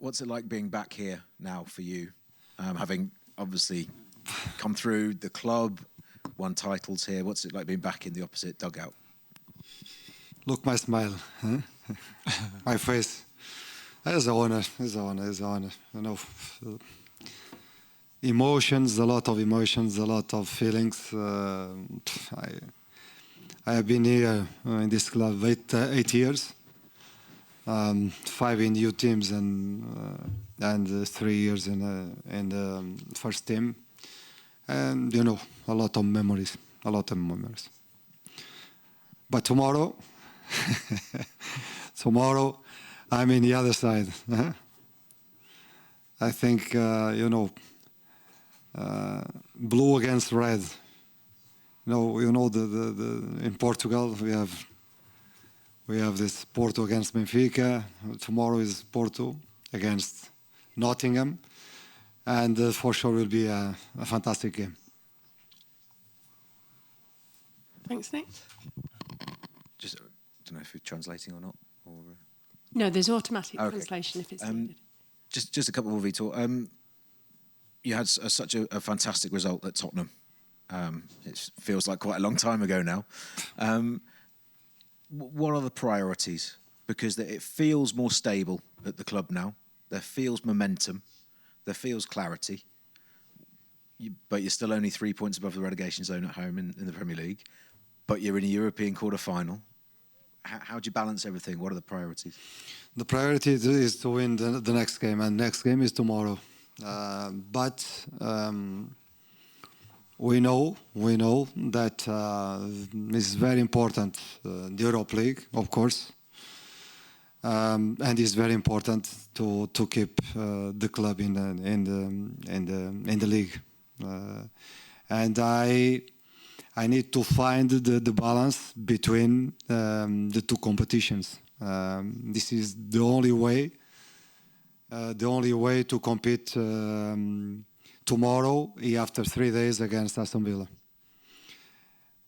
What's it like being back here now for you, having obviously come through the club, won titles here? What's it like being back in the opposite dugout? Look, my smile, huh? My face. It's an honor. It's an honor. It's an honor. You know, emotions, a lot of emotions, a lot of feelings. I have been here in this club 8 years. 5 in youth teams and 3 years in the first team, and you know, a lot of memories. But tomorrow, I'm in the other side. I think you know, blue against red. You know the in Portugal we have this Porto against Benfica. Tomorrow is Porto against Nottingham, and for sure will be a fantastic game. Thanks, Nick. Just I don't know if you're translating or not. Or, No, there's automatic translation if it's needed. Just a couple more, Vítor. You had such a fantastic result at Tottenham. It feels like quite a long time ago now. What are the priorities? Because it feels more stable at the club now. There feels momentum. There feels clarity. But you're still only 3 points above the relegation zone at home in the Premier League. But you're in a European quarter-final. How do you balance everything? What are the priorities? The priority is to win the next game, and next game is tomorrow. But we know that it's very important, the Europa League, of course, and it's very important to keep the club in the league. And I need to find the balance between the two competitions. This is the only way to compete tomorrow after 3 days against Aston Villa.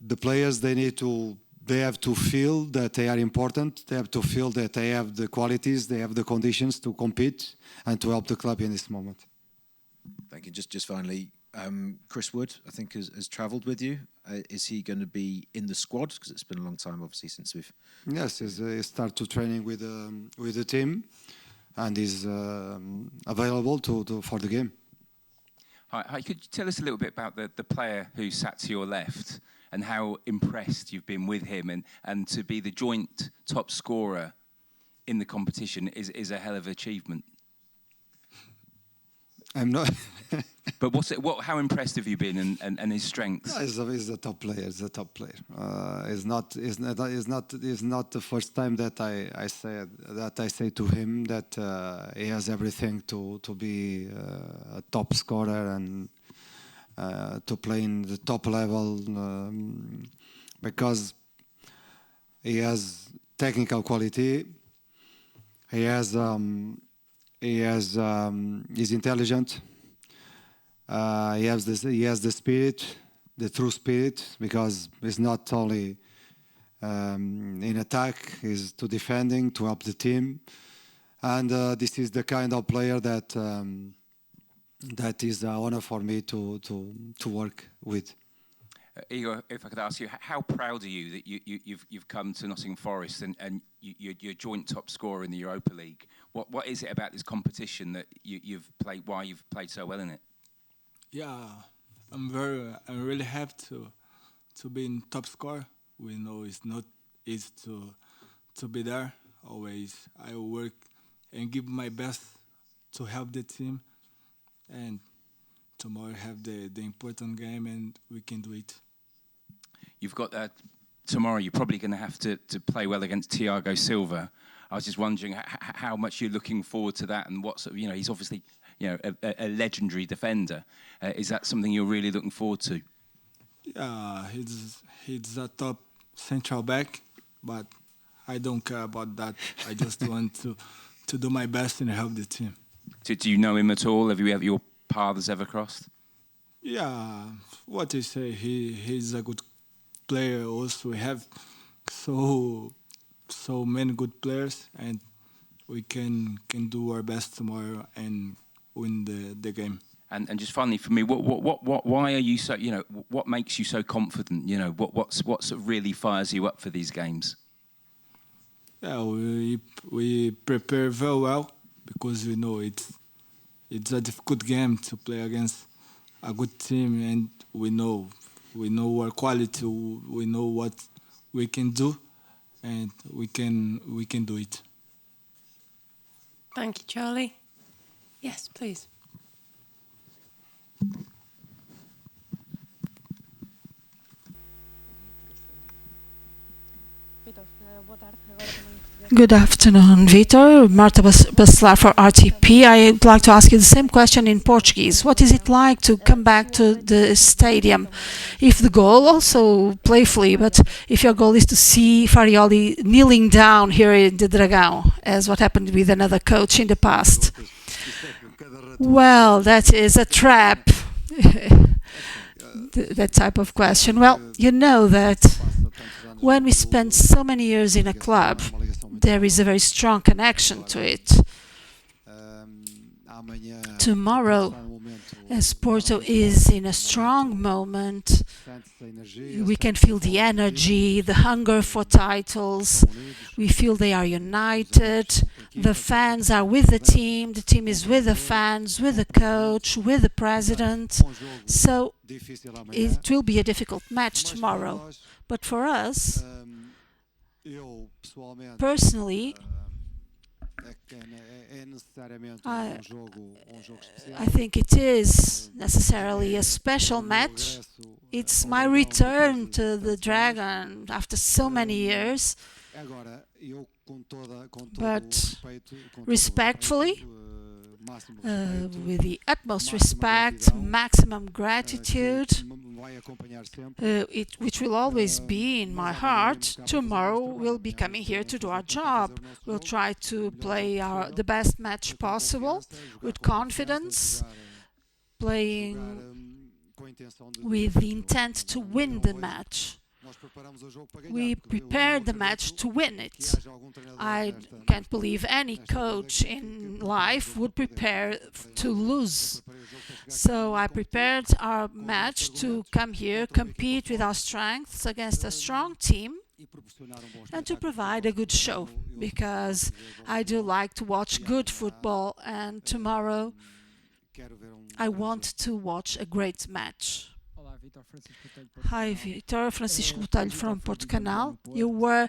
The players, they have to feel that they are important. They have to feel that they have the qualities, they have the conditions to compete and to help the club in this moment. Thank you. Just finally, Chris Wood, I think, has travelled with you. Is he going to be in the squad? Because it's been a long time, obviously, since we've... Yes, he started training with the team and is available for the game. Hi, could you tell us a little bit about the player who sat to your left and how impressed you've been with him, and to be the joint top scorer in the competition is a hell of an achievement. I'm not. But how impressed have you been, and his strengths? No, he's a top player. He's a top player. It's not the first time that I say to him that he has everything to be a top scorer and to play in the top level, because he has technical quality. He's intelligent. He has the spirit, the true spirit, because it's not only in attack, he's to defending, to help the team, and this is the kind of player that is an honor for me to work with. Igor, if I could ask you, how proud are you that you've come to Nottingham Forest and you're joint top scorer in the Europa League? What is it about this competition that you've played? Why you've played so well in it? Yeah, I'm really happy to be in top score. We know it's not easy to be there. Always I work and give my best to help the team, and tomorrow have the important game and we can do it. You've got tomorrow. You're probably going to have to play well against Thiago Silva. I was just wondering how much you're looking forward to that, and what sort of, he's obviously a legendary defender. Is that something you're really looking forward to? Yeah, he's a top central back, but I don't care about that. I just want to do my best and help the team. Do you know him at all? Have your paths ever crossed? Yeah, what you say, he's a good player also. We have so many good players, and we can do our best tomorrow and win the game. And just finally for me, why are you so, what makes you so confident? What sort of really fires you up for these games? Yeah, we prepare very well because we know it's a difficult game to play against a good team, and we know our quality, we know what we can do, and we can do it. Thank you, Charlie. Yes, please. Good afternoon, Vítor. Marta Bacelar for RTP. I would like to ask you the same question in Portuguese. What is it like to come back to the stadium? If the goal, also playfully, but if your goal is to see Farioli kneeling down here in the Dragão, as what happened with another coach in the past. Well, that is a trap. That type of question. Well, you know that when we spend so many years in a club, there is a very strong connection to it. Tomorrow, as Porto is in a strong moment, we can feel the energy, the hunger for titles. We feel they are united. The fans are with the team is with the fans, with the coach, with the president. So it will be a difficult match tomorrow. But for us, personally, I think it is necessarily a special match. It's my return to the Dragon after so many years. But respectfully, with the utmost respect, maximum gratitude, which will always be in my heart, tomorrow we'll be coming here to do our job. We'll try to play the best match possible with confidence, playing with the intent to win the match. We prepared the match to win it. I can't believe any coach in life would prepare to lose. So I prepared our match to come here, compete with our strengths against a strong team, and to provide a good show, because I do like to watch good football, and tomorrow I want to watch a great match. Hi, Vítor. Francisco Botelho from Porto Canal. You were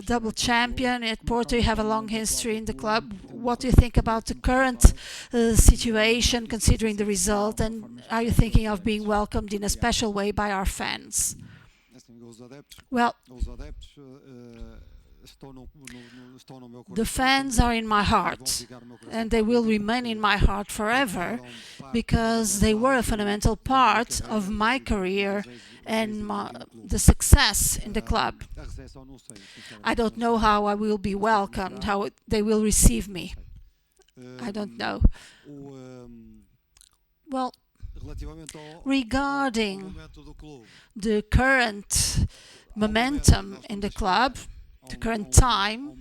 double champion at Porto. You have a long history in the club. What do you think about the current situation, considering the result? And are you thinking of being welcomed in a special way by our fans? Well, the fans are in my heart, and they will remain in my heart forever, because they were a fundamental part of my career and the success in the club. I don't know how I will be welcomed, how they will receive me. I don't know. Well, regarding the current momentum in the club, the current time,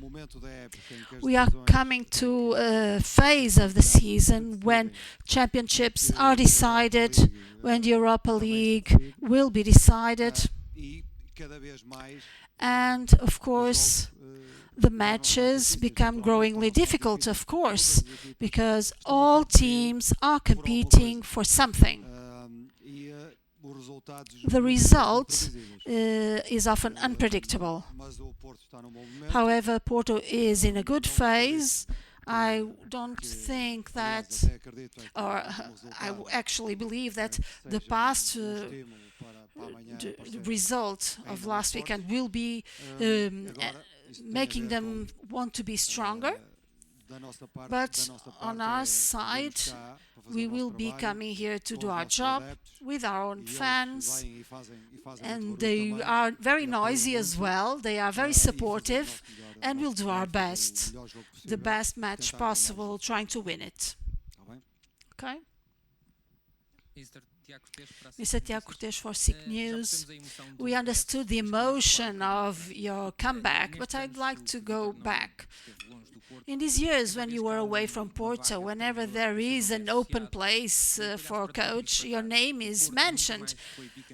we are coming to a phase of the season when championships are decided, when the Europa League will be decided, and of course the matches become growingly difficult, of course, because all teams are competing for something. The result is often unpredictable. However, Porto is in a good phase. I don't think that, or I actually believe that the past the result of last weekend will be making them want to be stronger. But on our side, we will be coming here to do our job with our own fans, and they are very noisy as well. They are very supportive, and we'll do our best, the best match possible, trying to win it. Okay? Mr. Tiago Cortes for SIC News. We understood the emotion of your comeback, but I'd like to go back. In these years when you were away from Porto, whenever there is an open place for a coach, your name is mentioned.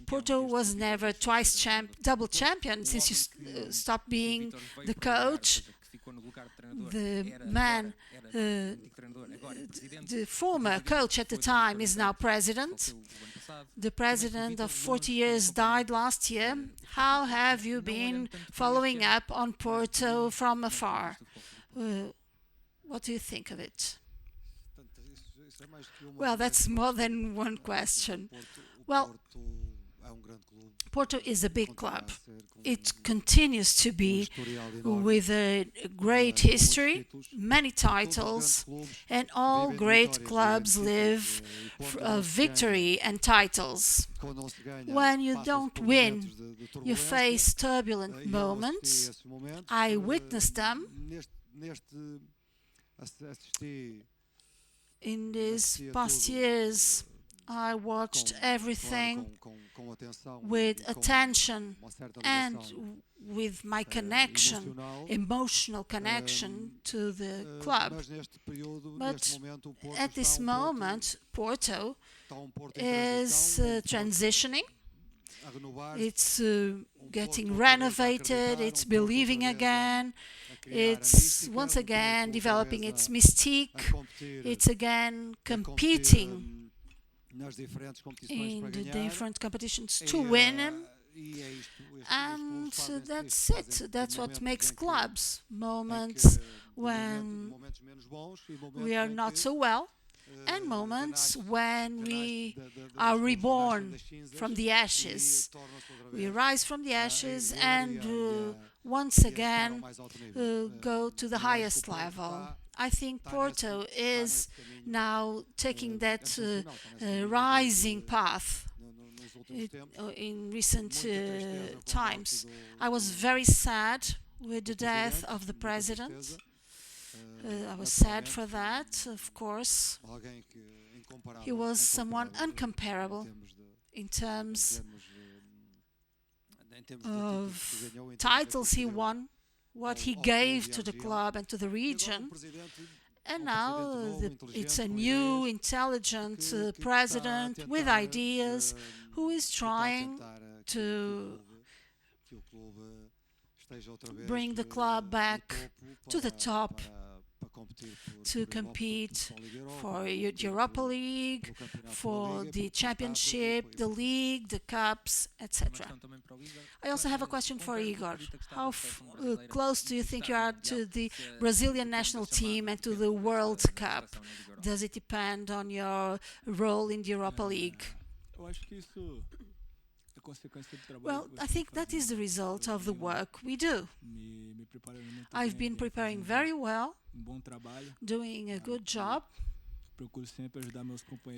Porto was never double champion since you stopped being the coach. The man, the former coach at the time, is now president. The president of 40 years died last year. How have you been following up on Porto from afar? What do you think of it? Well, that's more than one question. Well, Porto is a big club. It continues to be with a great history, many titles, and all great clubs live of victory and titles. When you don't win, you face turbulent moments. I witnessed them in these past years. I watched everything with attention and with my connection, emotional connection to the club. But at this moment, Porto is transitioning. It's getting renovated, it's believing again, it's once again developing its mystique, it's again competing in the different competitions to win them. And that's it. That's what makes clubs. Moments when we are not so well, and moments when we are reborn from the ashes. We rise from the ashes and once again go to the highest level. I think Porto is now taking that rising path in recent times. I was very sad with the death of the president. I was sad for that, of course. He was someone uncomparable in terms of titles he won, what he gave to the club and to the region. And now it's a new, intelligent president with ideas who is trying to bring the club back to the top, to compete for Europa League, for the championship, the league, the cups, etc. I also have a question for Igor. How close do you think you are to the Brazilian national team and to the World Cup? Does it depend on your role in the Europa League? Well, I think that is the result of the work we do. I've been preparing very well, doing a good job.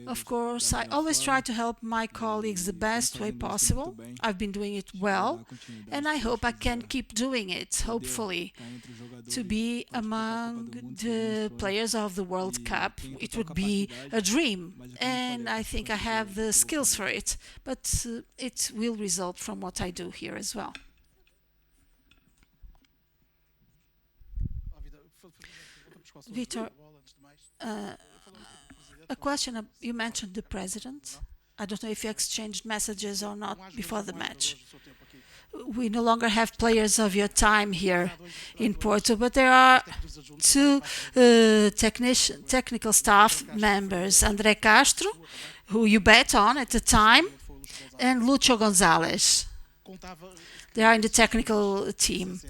Of course, I always try to help my colleagues the best way possible. I've been doing it well, and I hope I can keep doing it, hopefully, to be among the players of the World Cup. It would be a dream, and I think I have the skills for it, but it will result from what I do here as well. Vítor, a question, you mentioned the president. I don't know if you exchanged messages or not before the match. We no longer have players of your time here in Porto, but there are two technical staff members, André Castro, who you bet on at the time, and Lúcio Gonzalez. They are in the technical team.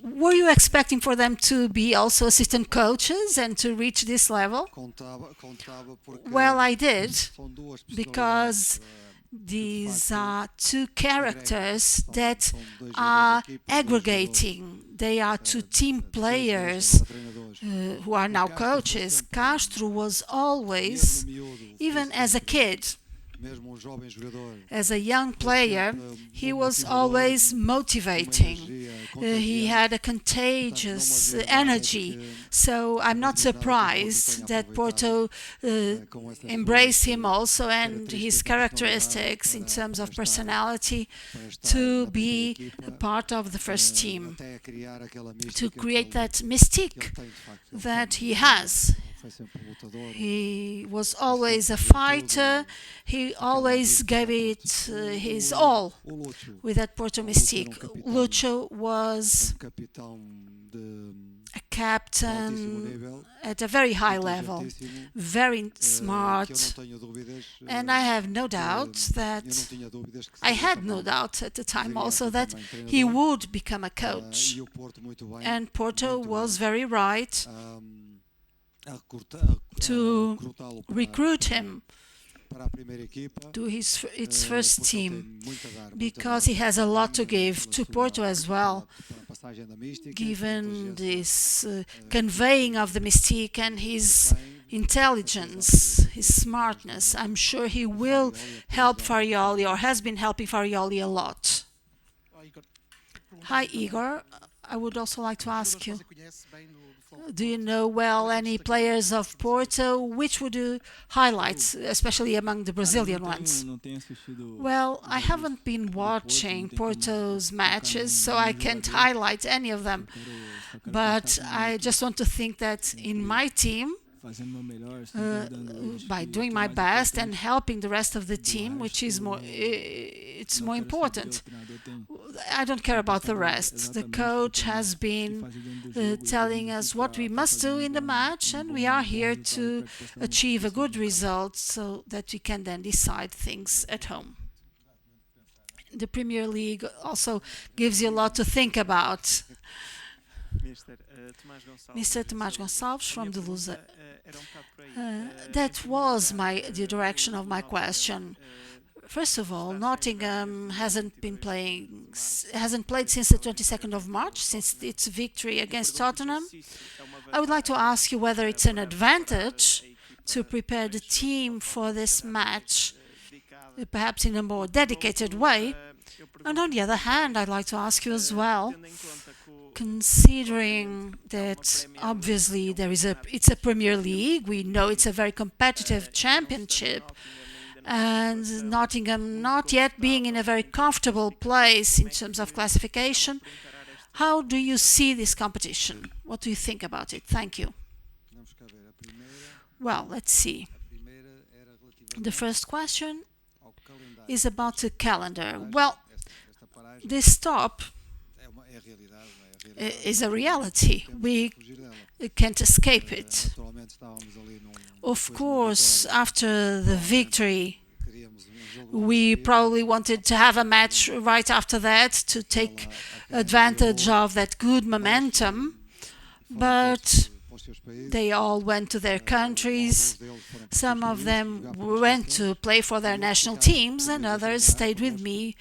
Were you expecting for them to be also assistant coaches and to reach this level? Well, I did, because these are two characters that are aggregating. They are two team players who are now coaches. Castro was always, even as a kid, As a young player, he was always motivating. He had a contagious energy. So I'm not surprised that Porto embraced him also and his characteristics in terms of personality to be a part of the first team, to create that mystique that he has. He was always a fighter. He always gave it his all with that Porto mystique. Lucho was a captain at a very high level, very smart, and I have no doubt that I had no doubt at the time also that he would become a coach, and Porto was very right to recruit him to its first team, because he has a lot to give to Porto as well, given this conveying of the mystique and his intelligence, his smartness. I'm sure he will help Farioli, or has been helping Farioli a lot. Hi, Igor. I would also like to ask you, do you know well any players of Porto? Which would you highlight, especially among the Brazilian ones? Well, I haven't been watching Porto's matches, so I can't highlight any of them. But I just want to think that in my team, by doing my best and helping the rest of the team, which is it's more important. I don't care about the rest. The coach has been telling us what we must do in the match, and we are here to achieve a good result so that we can then decide things at home. The Premier League also gives you a lot to think about. Mr. Tomás Gonçalves from the Lusa. That was the direction of my question. First of all, Nottingham hasn't played since the 22nd of March, since its victory against Tottenham. I would like to ask you whether it's an advantage to prepare the team for this match, perhaps in a more dedicated way. And on the other hand, I'd like to ask you as well, considering that obviously it's a Premier League, we know it's a very competitive championship, and Nottingham not yet being in a very comfortable place in terms of classification, how do you see this competition? What do you think about it? Thank you. Well, let's see. The first question is about the calendar. Well, this stop is a reality. We can't escape it. Of course, after the victory, we probably wanted to have a match right after that to take advantage of that good momentum, but they all went to their countries. Some of them went to play for their national teams, and others stayed with me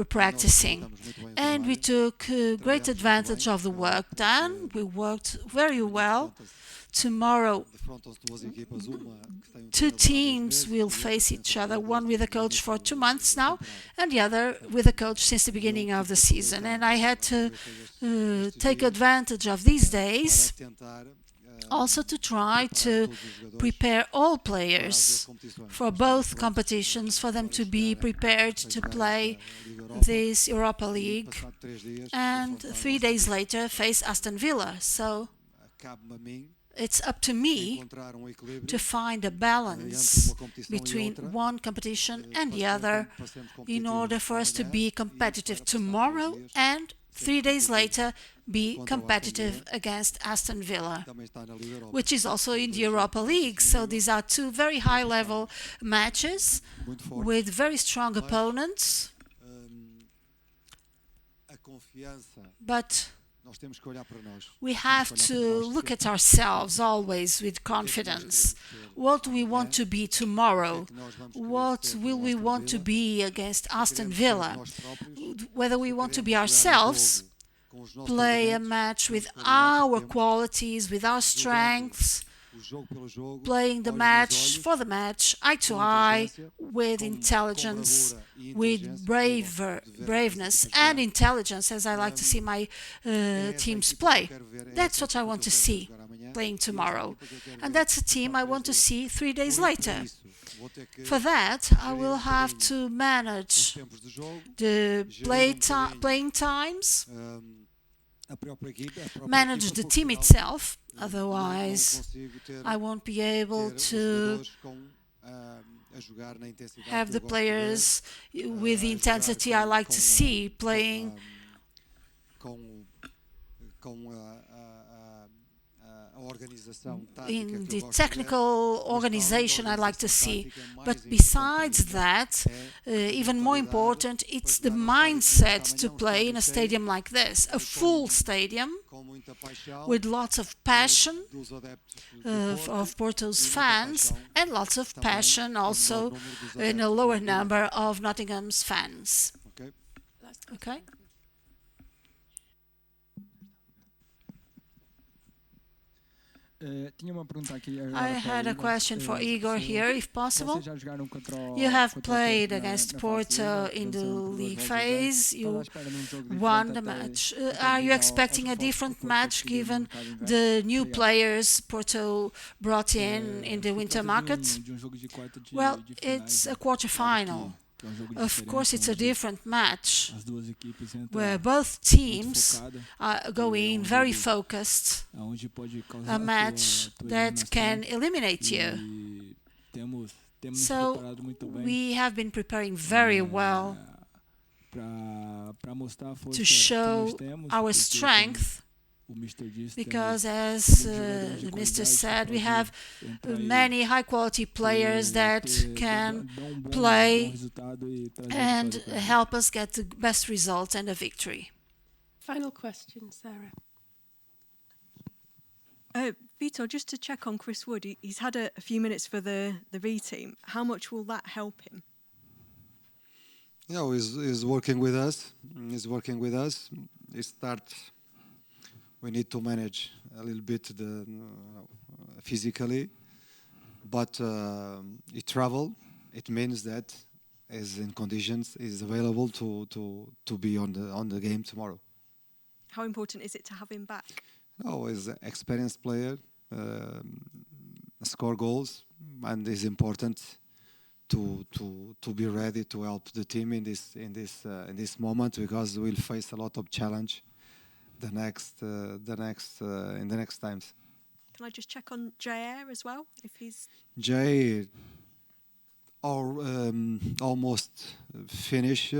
practicing. And we took great advantage of the work done. We worked very well. Tomorrow, two teams will face each other, one with a coach for 2 months now, and the other with a coach since the beginning of the season. And I had to take advantage of these days also to try to prepare all players for both competitions, for them to be prepared to play this Europa League, and 3 days later face Aston Villa. So it's up to me to find a balance between one competition and the other in order for us to be competitive tomorrow and 3 days later be competitive against Aston Villa, which is also in the Europa League. So these are two very high-level matches with very strong opponents. But we have to look at ourselves always with confidence. What do we want to be tomorrow? What will we want to be against Aston Villa? Whether we want to be ourselves, play a match with our qualities, with our strengths, playing the match for the match, eye to eye, with intelligence, with braveness and intelligence, as I like to see my teams play. That's what I want to see playing tomorrow. And that's a team I want to see 3 days later. For that, I will have to manage the playing times, manage the team itself, otherwise I won't be able to have the players with the intensity I like to see playing in the technical organization I like to see. But besides that, even more important, it's the mindset to play in a stadium like this, a full stadium with lots of passion of Porto's fans and lots of passion also in a lower number of Nottingham's fans. Okay? I had a question for Igor here, if possible. You have played against Porto in the league phase. You won the match. Are you expecting a different match given the new players Porto brought in the winter market? Well, it's a quarter-final. Of course, it's a different match where both teams are going very focused, a match that can eliminate you. So we have been preparing very well to show our strength, because as the Mr. said, we have many high-quality players that can play and help us get the best results and a victory. Final question, Sarah. Vítor, just to check on Chris Wood, he's had a few minutes for the V team. How much will that help him? He's working with us. We need to manage a little bit physically, but he travel. It means that is in conditions, is available to be on the game tomorrow. How important is it to have him back? He's an experienced player, score goals, and it's important to be ready to help the team in this moment, because we'll face a lot of challenge in the next times. Can I just check on JR as well, if he's Jay almost finished,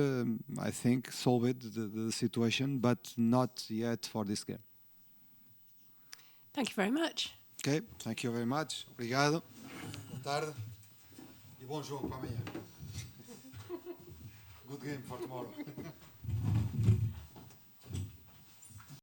I think, solved the situation, but not yet for this game. Thank you very much. Okay, thank you very much. Obrigado. Boa tarde. E bom jogo para amanhã. Good game for tomorrow.